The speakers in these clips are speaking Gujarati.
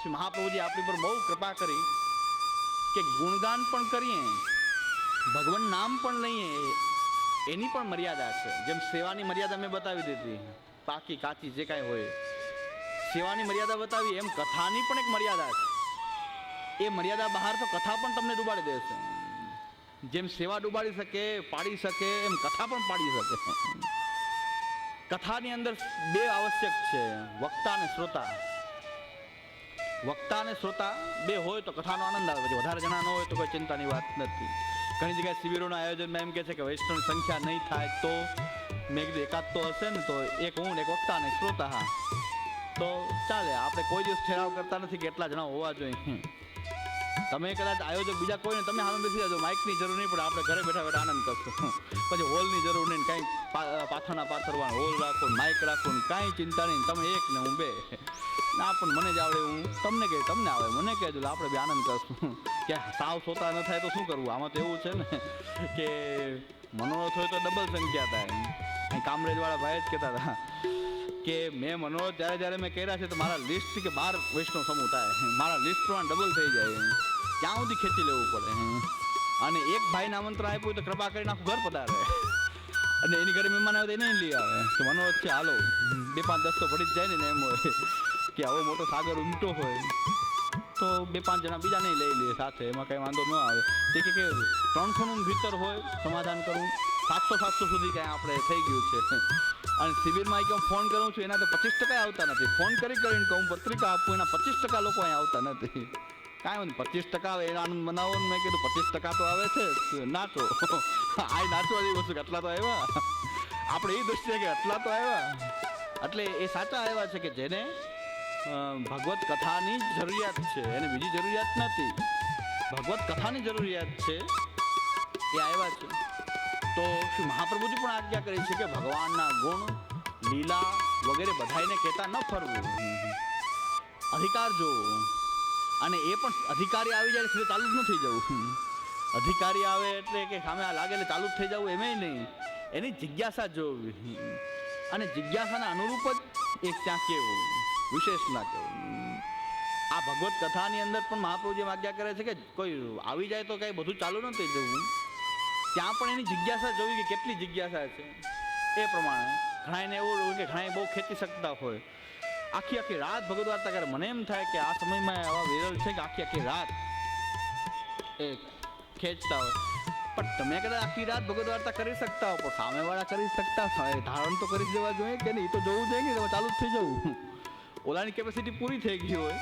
શ્રી મહાપ્રભુજી આપણી પર બહુ કૃપા કરી કે ગુણગાન પણ કરીએ, ભગવાન નામ પણ લઈએ, એની પણ મર્યાદા છે. જેમ સેવાની મર્યાદા મેં બતાવી દીધી, પાકી કાચી જે કાંઈ હોય સેવાની મર્યાદા બતાવી, એમ કથાની પણ એક મર્યાદા છે. એ મર્યાદા બહાર તો કથા પણ તમને ડૂબાડી દેશે. જેમ સેવા ડૂબાડી શકે, પાડી શકે, એમ કથા પણ પાડી શકે. કથાની અંદર બે આવશ્યક છે, વક્તા અને શ્રોતા. વક્તા અને શ્રોતા બે હોય તો કથાનો આનંદ આવે. પછી વધારે જણા ન હોય તો કોઈ ચિંતાની વાત નથી. ઘણી જગ્યાએ શિબિરોના આયોજનમાં એમ કહે છે કે વૈષ્ણવની સંખ્યા નહીં થાય તો મેં કીધું એકાદ તો હશે ને, તો એક હું ને એક વક્તા ને શ્રોતા, હા તો ચાલે. આપણે કોઈ દિવસ ઠેરાવ કરતા નથી કે એટલા જણા હોવા જોઈએ. તમે કદાચ આયોજક બીજા કોઈને તમે સામે બેસી જાજો, માઇકની જરૂર નહીં પડે, આપણે ઘરે બેઠા બેઠા આનંદ કરશું. પછી હોલની જરૂર નહીં, કાંઈ પાછળના પાથરવાનું હોલ રાખો, માઇક રાખો, કાંઈ ચિંતા નહીં. તમે એક ને હું બે, ના પણ મને જ આવડે, હું તમને કહે, તમને આવે મને કહેજો, આપણે બી આનંદ કરશું. કે સાવ સોતા ન થાય તો શું કરવું? આમાં તો એવું છે ને કે મનોરથ હોય તો ડબલ સંખ્યા થાય. અહીં કામરેજવાળા ભાઈ જ કહેતા હતા કે મેં મનોરથ જ્યારે મેં કર્યા છે તો મારા લિસ્ટથી કે 12 વૈષ્ણવ સમૂહ થાય, મારા લિસ્ટ પ્રમાણે ડબલ થઈ જાય. ક્યાં સુધી ખેંચી લેવું પડે. અને એક ભાઈને આમંત્રણ આપ્યું તો કૃપા કરીને આખું ઘર પધારે, અને એની ઘરે મહેમાન આવે તો એને લઈ આવે કે મનોરથ છે હાલો, 2-5 10 તો પડી જ જાય ને. એમ હોય કે આવો મોટો સાગર ઉમટો હોય તો 2-5 જણા બીજા નહીં લઈ લે સાથે, એમાં કંઈ વાંધો ન આવે. તે કે 300નું ભીતર હોય સમાધાન કરવું, 700 સુધી કાંઈ આપણે થઈ ગયું છે. અને શિબિરમાં કે હું ફોન કરું છું એના તો 25% આવતા નથી. ફોન કરીને કહું પત્રિકા આપું, એના 25% લોકો અહીં આવતા નથી. કાંઈ નહીં, 25% આવે એનો આનંદ મનાવો ને. મેં કીધું 25% તો આવે છે, નાચો. આ નાચવા જેવી વસ્તુ કે આટલા તો આવ્યા, આપણે એ દૃષ્ટિએ કે આટલા તો આવ્યા. એટલે એ સાચા આવ્યા છે કે જેને ભગવત કથાની જરૂરિયાત છે, એને બીજી જરૂરિયાત નથી, ભગવત કથાની જરૂરિયાત છે, એ આવ્યા છે. તો શ્રી મહાપ્રભુજી પણ આજ્ઞા કરી છે કે ભગવાનના ગુણ, લીલા વગેરે બધાઈને કહેતા ન ફરવું, અધિકાર જોવો. અને એ પણ અધિકારી આવી જાય એટલે ચાલુ જ ન થઈ જવું. અધિકારી આવે એટલે કે સામે આ લાગે એટલે ચાલુ જ થઈ જવું, એમેય નહીં. એની જિજ્ઞાસા જોવી, અને જિજ્ઞાસાના અનુરૂપ જ એક ત્યાં કહેવું, વિશેષ ના કહેવું. આ ભગવત કથાની અંદર પણ મહાપ્રભુજી આજ્ઞા કરે છે કે કોઈ આવી જાય તો કાંઈ બધું ચાલુ ન થઈ જવું. ત્યાં પણ એની જિજ્ઞાસા જોવી કે કેટલી જિજ્ઞાસા છે. એ પ્રમાણે ઘણાને એવું હોય કે ઘણા બહુ ખેંચી શકતા હોય, આખી રાત ભગવદ વાર્તા કરે. મને એમ થાય કે આ સમયમાં આવા વિરલ છે કે આખી રાત એ ખેંચતા હોય. પણ તમે કદાચ આખી રાત ભગવદ વાર્તા કરી શકતા હો, પણ સામેવાળા કરી શકતા હોય, ધારણ તો કરી દેવા જોઈએ કે નહીં? એ તો જોવું જોઈએ કે ચાલુ જ થઈ જવું. ઓલાની કેપેસિટી પૂરી થઈ ગઈ હોય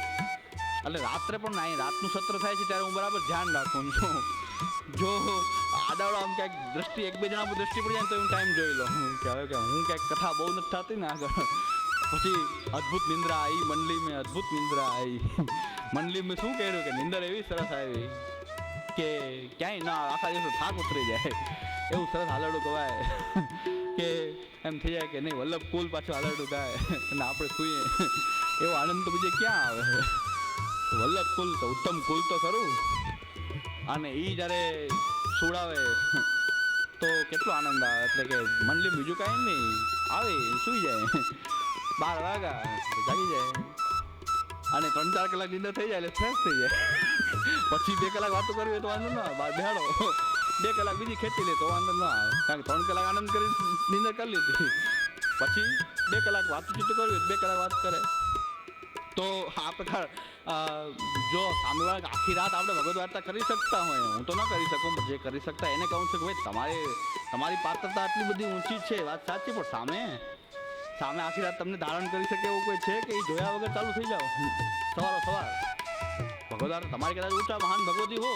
એટલે રાત્રે પણ અહીં રાતનું સત્ર થાય છે ત્યારે હું બરાબર ધ્યાન રાખું છું. જો આડાવડા આમ ક્યાંક દ્રષ્ટિ 1-2 જણા પર દ્રષ્ટિ પડી જાય તો હું ટાઈમ જોઈ લઉં કે હવે કે હું ક્યાંક કથા બહુ નથી થતી ને આગળ. પછી અદ્ભુત નિંદ્રા આવી મંડલી મેં, અદ્ભુત નિંદ્રા આવી મંડલી મેં. શું કર્યું કે નિંદર એવી સરસ આવી કે ક્યાંય ના આખા દિવસનો થાક ઉતરી જાય એવું સરસ હાલરડું કવાય કે એમ થઈ જાય કે નહીં વલ્લભ કુલ પાછું હાલરડું ગાય અને આપણે સૂઈએ. એવો આનંદ તો બીજે ક્યાં આવે? વલ્લભ કુલ તો ઉત્તમ કુલ તો ખરું. અને એ જ્યારે સુડાવે તો કેટલો આનંદ આવે. એટલે કે મંડલી બીજું કાંઈ નહીં, આવે સૂઈ જાય, 12 વાગ્યા જાગી જાય, અને 3-4 કલાક નીંદર થઈ જાય એટલે ફ્રેશ થઈ જાય. પછી 2 કલાક વાતો કરવી હોય તો વાંધો ના આવે, બહાર બેહાડો 2 કલાક બીજી ખેંચી લે તો વાંધો ના આવે. કારણ કે 3 કલાક આનંદ કરી નીંદર કરી લીધી, પછી 2 કલાક વાતચીત કરવી હોય 2 કલાક વાત કરે. તો આ પ્રકાર જો સામેવાળા આખી રાત આપણે ભગવદ વાર્તા કરી શકતા હોય, હું તો ન કરી શકું, પણ જે કરી શકતા એને કહું છું કે ભાઈ તમારી પાત્રતા આટલી બધી ઊંચી છે, વાત સાચી, પણ સામે આખી રાત તમને ધારણ કરી શકે એવું કોઈ છે કે એ જોયા વગર ચાલુ થઈ જાઓ સવાર ભગવદ વાર્તા? તમારી કદાચ ઊંચા મહાન ભગવતી હો,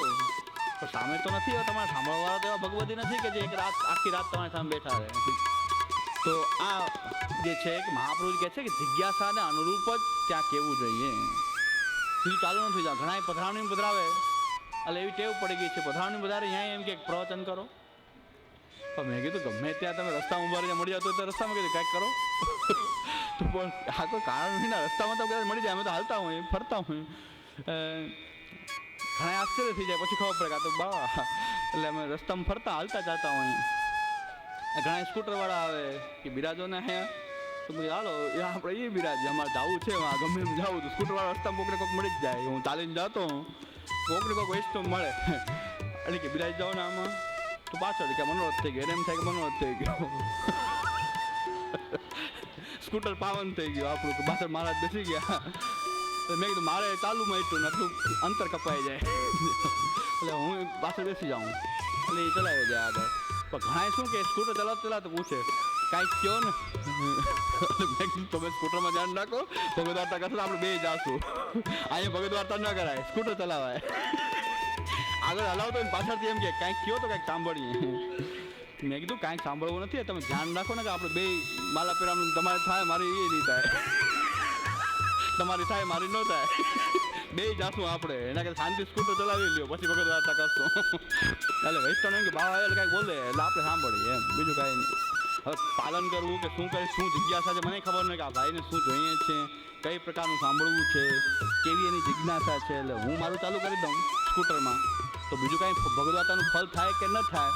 પણ સામે તો નથી હોય, તમારે સાંભળવાળા તો એવા ભગવતી નથી કે જે આખી રાત તમારી સામે બેઠા રહે. તો આ જે છે કે મહાપ્રભુ કહે છે કે જિજ્ઞાસાને અનુરૂપ જ ત્યાં કહેવું જોઈએ, સીધું ચાલુ ન થઈ જાય. ઘણા પધરાવણી પધરાવે એટલે એવી ટેવ પડી ગઈ છે, પધરાવણી પધારે અહીંયા એમ કે પ્રવચન કરો. પણ મેં કીધું ગમે ત્યાં તમે રસ્તામાં ઉભા રહીને મળી જાવ તો રસ્તામાં કીધું કાંઈક કરો. તો પણ આ કોઈ કારણ વિના રસ્તામાં તો કદાચ મળી જાય, અમે તો હાલતા હોય ફરતા હોય. ઘણા આશ્ચર્ય થઈ જાય, પછી ખબર પડે કે આ તો બાવા, એટલે અમે રસ્તામાં ફરતા હાલતા જતા હોય. ઘણા સ્કૂટરવાળા આવે કે બિરાજોને અહીંયા તો મેં હાલો એ આપણે એ બિરાજ અમારે જવું છે ગમે એમ જવું તો સ્કૂટર વાળા રસ્તામાં કોકને કોક મળી જ જાય. હું ચાલીને જતો કોકને કોક વૈષ્ણવ મળે એટલે કે બિરાજ જાઓ ને આમાં તો પાછળ કે મનોરથ થઈ ગયો એને એમ થાય કે મનોરથ થઈ ગયો. સ્કૂટર પાવન થઈ ગયું આપણું કે પાછળ મહારાજ બેસી ગયા. મેં કીધું મારે ચાલુમાં એટલું આટલું અંતર કપાઈ જાય એટલે હું પાછળ બેસી જાઉં એટલે એ ચલાવે જાય આગળ. પણ ઘણા શું કે સ્કૂટર ચલાવતા પૂછે કાંઈક કહો ને. મેં કીધું તમે સ્કૂટરમાં ધ્યાન રાખો ભગવદ વાર્તા કરશો આપણે બે જાશું. અહીંયા ભગવદ વાર્તા ન કરાય સ્કૂટર ચલાવાય. આગળ હલાવતો હોય પાછળથી એમ કે કાંઈક કહો તો કાંઈક સાંભળીએ. મેં કીધું કાંઈક સાંભળવું નથી તમે ધ્યાન રાખો ને કે આપણે બે માલા પેરાનું તમારે થાય મારી એ નહીં થાય. તમારી થાય મારી ન થાય બે જાશું આપણે એના કે શાંતિ સ્કૂટર ચલાવી લ્યો પછી ભગવદ વાર્તા કરશો. એટલે વૈષ્ણવ એમ કે બાવા આવે એટલે કાંઈક બોલે એટલે આપણે સાંભળીએ એમ બીજું કાંઈ નહીં. હવે પાલન કરવું કે શું કરે શું જિજ્ઞાસા છે મને ખબર નહીં કે આ ભાઈને શું જોઈએ છે કઈ પ્રકારનું સાંભળવું છે કેવી એની જિજ્ઞાસા છે. એટલે હું મારું ચાલુ કરી દઉં સ્કૂટરમાં તો બીજું કાંઈ ભગવદ વાર્તાનું ફળ થાય કે ન થાય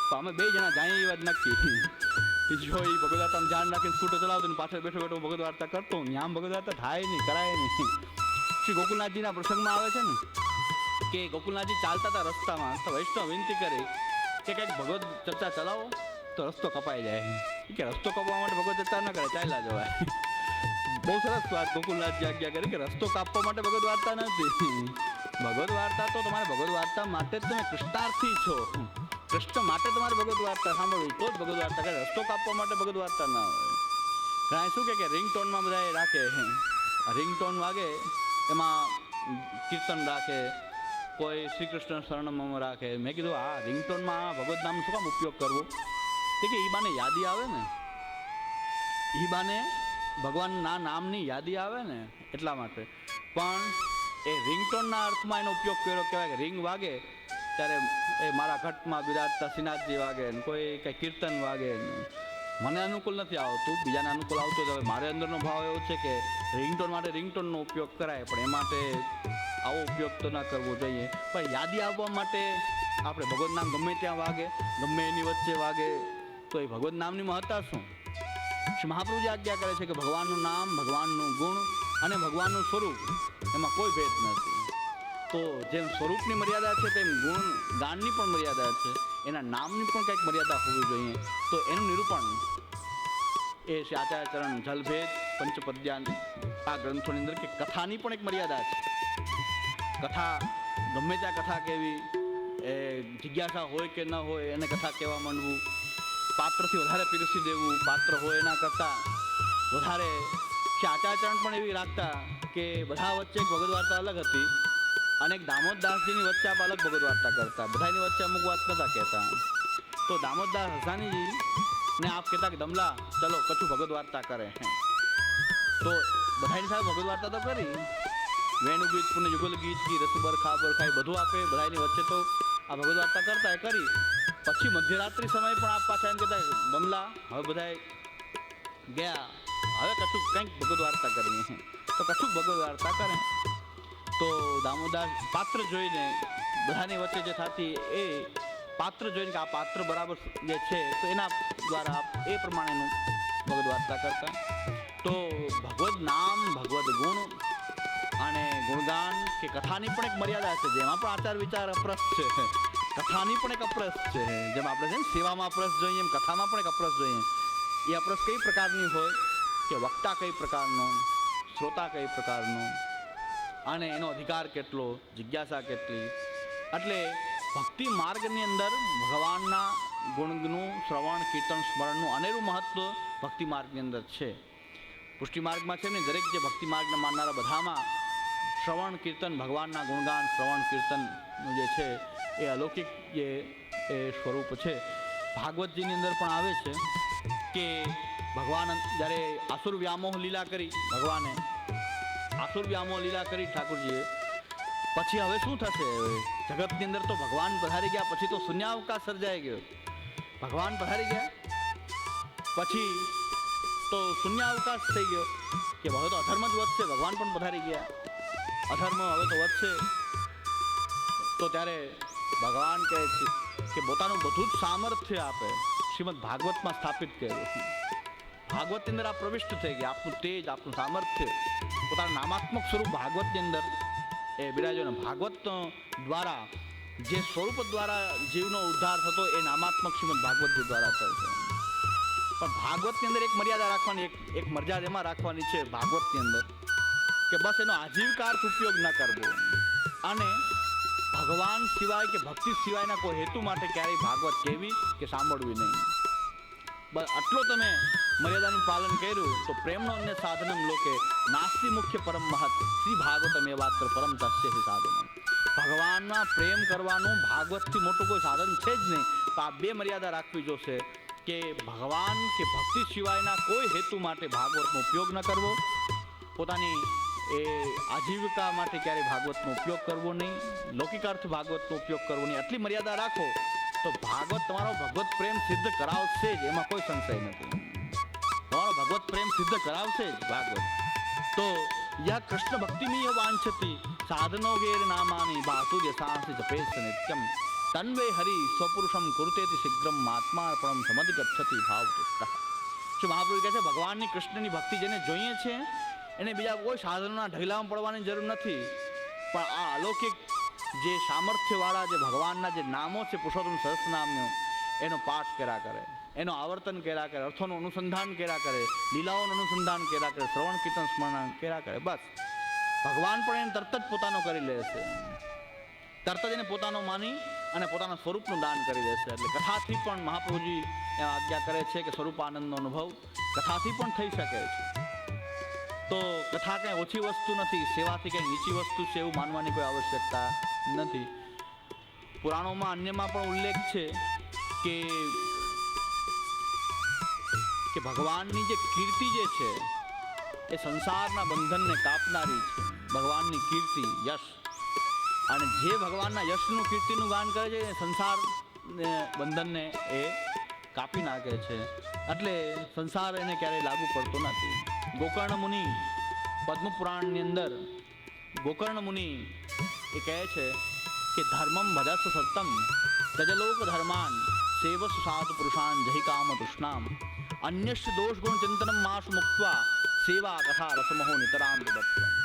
તો અમે બે જણા જાય એ વાત નક્કી. જો એ ભગવદ વાર્તાનું ધ્યાન રાખીને સ્કૂટર ચલાવતો ને પાછળ બેઠો બેઠો ભગવદ વાર્તા કરતો આમ ભગવદ વાર્તા થાય નહીં કરાય નહીં. શ્રી ગોકુલનાથજીના પ્રસંગમાં આવે છે ને કે ગોકુલનાથજી ચાલતા હતા રસ્તામાં તો વૈષ્ણવ વિનંતી કરી કે કંઈક ભગવદ ચર્ચા ચલાવો તો રસ્તો કપાઈ જાય કે રસ્તો કપાવવા માટે ભગવદ ચર્ચા ન કરે ચાલ્યા જવાય. બહુ સરસ વાત ગોકુલનાથજી આજ્ઞા કરી કે રસ્તો કાપવા માટે ભગવદ વાર્તા નથી. ભગવદ વાર્તા તો તમારે ભગવદ વાર્તા માટે જ તમે કૃષ્ણાર્થી છો. કૃષ્ણ માટે તમારે ભગવદ વાર્તા સાંભળવી તો જ ભગવદ વાર્તા કરે. રસ્તો કાપવા માટે ભગવદ વાર્તા ના હોય. ઘણા શું કે રિંગટોનમાં બધા રાખે રિંગટોન વાગે એમાં કીર્તન રાખે કોઈ શ્રી કૃષ્ણ શરણમ રાખે. મેં કીધું આ રિંગટોનમાં ભગવદ નામનો શું કામ ઉપયોગ કરવો તે કે એ બાને યાદી આવે ને એ બાને ભગવાનના નામની યાદી આવે ને એટલા માટે. પણ એ રિંગટોનના અર્થમાં એનો ઉપયોગ કર્યો કહેવાય કે રિંગ વાગે ત્યારે એ મારા ઘટમાં બિરાજતા શ્રીનાથજી વાગે ને કોઈ કંઈ કીર્તન વાગે ને મને અનુકૂળ નથી આવતું બીજાને અનુકૂળ આવતું હવે મારે અંદરનો ભાવ એવો છે કે રિંગટોન માટે રિંગટોનનો ઉપયોગ કરાય પણ એ માટે આવો ઉપયોગ તો ના કરવો જોઈએ. પણ યાદી આવવા માટે આપણે ભગવદ નામ ગમે ત્યાં વાગે ગમે એની વચ્ચે વાગે તો એ ભગવદ નામની મહત્તા શું. શ્રી મહાપ્રભુજી આજ્ઞા કરે છે કે ભગવાનનું નામ ભગવાનનું ગુણ અને ભગવાનનું સ્વરૂપ એમાં કોઈ ભેદ નથી. તો જેમ સ્વરૂપની મર્યાદા છે તેમ ગુણ ગાનની પણ મર્યાદા છે એના નામની પણ કંઈક મર્યાદા હોવી જોઈએ. તો એનું નિરૂપણ એ શ્રી આચાર્ય ચરણ જલભેદ પંચપદ્યાન આ ગ્રંથોની અંદર કે કથાની પણ એક મર્યાદા છે. કથા ગમે ત્યાં કથા કેવી એ જિજ્ઞાસા હોય કે ન હોય એને કથા કહેવા માંડવું પાત્રથી વધારે પીરસી દેવું પાત્ર હોય એના કરતાં વધારે. શ્રી આચાર્ય ચરણ પણ એવી રાખતા કે બધા વચ્ચે એક ભગવદ વાર્તા અલગ હતી અને એક દામોદદાસજીની વચ્ચે આપ અલગ ભગવદ વાર્તા કરતા બધાની વચ્ચે અમુક વાત નતા કહેતા. તો દામોદદાસ હસાનીજી ને આપ કહેતા કે દમલા ચલો કછું ભગવદ વાર્તા કરે તો બધાની સાથે ભગવદ વાર્તા તો કરી વેણુ ગીત પુને યુગલ ગીત કી રસબર ખાબર ખાઈ બધું આપે બધાની વચ્ચે તો આ ભગવદ વાર્તા કરતા એ કરી. પછી મધ્યરાત્રિ સમયે પણ આપ પાછા એમ કહેતા દમલા હવે બધાએ ગયા હવે કશું કંઈક ભગવદ વાર્તા કરીએ તો કશું ભગવદ વાર્તા કરે. તો દામોદાસ પાત્ર જોઈને બધાની વચ્ચે જે થતી એ પાત્ર જોઈને કે આ પાત્ર બરાબર જે છે તો એના દ્વારા એ પ્રમાણેનું ભગવદ વાર્તા કરતા. તો ભગવદ નામ ભગવદ ગુણ અને ગુણગાન કે કથાની પણ એક મર્યાદા છે જેમાં પણ આચાર વિચાર અપ્રસ છે. કથાની પણ એક અપ્રસ છે જેમ આપણે છે ને સેવામાં અપ્રસ જોઈએ એમ કથામાં પણ એક અપ્રસ જોઈએ. એ અપ્રસ કઈ પ્રકારની હોય કે વક્તા કઈ પ્રકારનો શ્રોતા કઈ પ્રકારનો અને એનો અધિકાર કેટલો જિજ્ઞાસા કેટલી. એટલે ભક્તિ માર્ગની અંદર ભગવાનના ગુણનું શ્રવણ કીર્તન સ્મરણનું અનેરું મહત્વ ભક્તિ માર્ગની અંદર છે. પુષ્ટિ માર્ગમાં છે ને દરેક જે ભક્તિ માર્ગને માનનારા બધામાં શ્રવણ કીર્તન ભગવાનના ગુણગાન શ્રવણ કીર્તનનું જે છે એ અલૌકિક જે એ સ્વરૂપ છે. ભાગવતજીની અંદર પણ આવે છે કે ભગવાન જ્યારે આસુર વ્યામોહ લીલા કરી ભગવાને આસુર વ્યામોહ લીલા કરી ઠાકોરજીએ પછી હવે શું થશે જગતની અંદર તો ભગવાન પધારી ગયા પછી તો શૂન્યાવકાશ સર્જાઈ ગયો. ભગવાન પધારી ગયા પછી તો શૂન્યાવકાશ થઈ ગયો કે હવે તો અધર્મ જ વધશે. ભગવાન પણ પધારી ગયા અધર્મ હવે તો વધશે. તો ત્યારે ભગવાન કહે છે કે પોતાનું બધું જ સામર્થ્ય આપે શ્રીમદ ભાગવતમાં સ્થાપિત કર્યું ભાગવતની અંદર આપ પ્રવિષ્ટ થઈ ગયા, આપનું તેજ, આપનું સામર્થ્ય, પોતાનું નામાત્મક સ્વરૂપ ભાગવતની અંદર એ બિરાજો. ને ભાગવત દ્વારા જે સ્વરૂપ દ્વારા જીવનો ઉદ્ધાર થતો એ નામાત્મક શ્રીમદ ભાગવતજી દ્વારા થાય છે. પણ ભાગવતની અંદર એક મર્યાદા રાખવાની, એક મર્યાદા એમાં રાખવાની છે ભાગવતની અંદર કે બસ એનો આજીવિકાર્થ ઉપયોગ ન કરવો અને ભગવાન સિવાય કે ભક્તિ સિવાયના કોઈ હેતુ માટે ક્યારેય ભાગવત કહેવી કે સાંભળવી નહીં. બસ આટલો તમે મર્યાદાનું પાલન કર્યું તો પ્રેમનો અન્ય સાધનમ લોકે નાસ્તિ મુખ્ય પરમ મહત શ્રી ભાગવતમ એ માત્ર પરમ તસ્ય સાધનમ. ભગવાનમાં પ્રેમ કરવાનું ભાગવતથી મોટું કોઈ સાધન છે જ નહીં. તો આ બે મર્યાદા રાખવી જોશે કે ભગવાન કે ભક્તિ સિવાયના કોઈ હેતુ માટે ભાગવતનો ઉપયોગ ન કરવો, પોતાની એ આજીવિકા માટે ક્યારેય ભાગવતનો ઉપયોગ કરવો નહીં, લૌકિકાર્થ ભાગવતનો ઉપયોગ કરવો નહીં. આટલી મર્યાદા રાખો તો ભાગવત તમારો ભગવત પ્રેમ સિદ્ધ કરાવશે જ, એમાં કોઈ સંશય નથી. તમારો ભગવત પ્રેમ સિદ્ધ કરાવશે જ ભાગવત. તો યા કૃષ્ણ ભક્તિમીય વાંછતી સાધનો ગેર નામાની બાસુર્ય સાહસી જપેશ નિત્યમ તન્વે હરિ સ્વપુરુષમ કુરુતેતિ શીઘ્રમ આત્માર્પણમ સમધિગચ્છતિ ભાવતુષ્ટઃ. શું મહાપ્રભુ કહે છે ભગવાનની કૃષ્ણની ભક્તિ જેને જોઈએ છે એને બીજા કોઈ સાધનોના ઢગલામાં પડવાની જરૂર નથી, પણ આ અલૌકિક જે સામર્થ્યવાળા જે ભગવાનના જે નામો છે પુરુષોત્તમ સહસ્રનામનો એનો પાઠ કર્યા કરે, એનો આવર્તન કર્યા કરે, અર્થોનું અનુસંધાન કર્યા કરે, લીલાઓનું અનુસંધાન કર્યા કરે, શ્રવણ કીર્તન સ્મરણ કર્યા કરે. બસ ભગવાન પણ એને તરત જ પોતાનો કરી લે છે, તરત જ એને પોતાનો માની અને પોતાના સ્વરૂપનું દાન કરી દેશે. એટલે કથાથી પણ મહાપ્રભુજી આજ્ઞા કરે છે કે સ્વરૂપાનંદનો અનુભવ કથાથી પણ થઈ શકે છે. તો કથા કંઈ ઓછી વસ્તુ નથી, સેવાથી કંઈ નીચી વસ્તુ છે એવું માનવાની કોઈ આવશ્યકતા નથી. પુરાણોમાં અન્યમાં પણ ઉલ્લેખ છે કે ભગવાનની જે કીર્તિ જે છે એ સંસારના બંધનને કાપનારી છે. ભગવાનની કીર્તિ, યશ, અને જે ભગવાનના યશનું કીર્તિનું ગાન કરે છે એ સંસાર બંધનને એ કાપી નાખે છે. એટલે સંસાર એને ક્યારેય લાગુ પડતો નથી. ગોકર્ણ મુનિ પદ્મપુરાણની અંદર ગોકર્ણ મુનિ એ કહે છે કે ધર્મમ ભજસ સત્તમ તજલોક ધર્માન સેવસ સાત પુરુષાન જહિ કામ તૃષ્ણામ અન્યશ્ચ દોષ ગુણ ચિંતનમ માસુ મુક્ત્વા સેવા કથા રસમહો નિતરામ વિદત્વમ.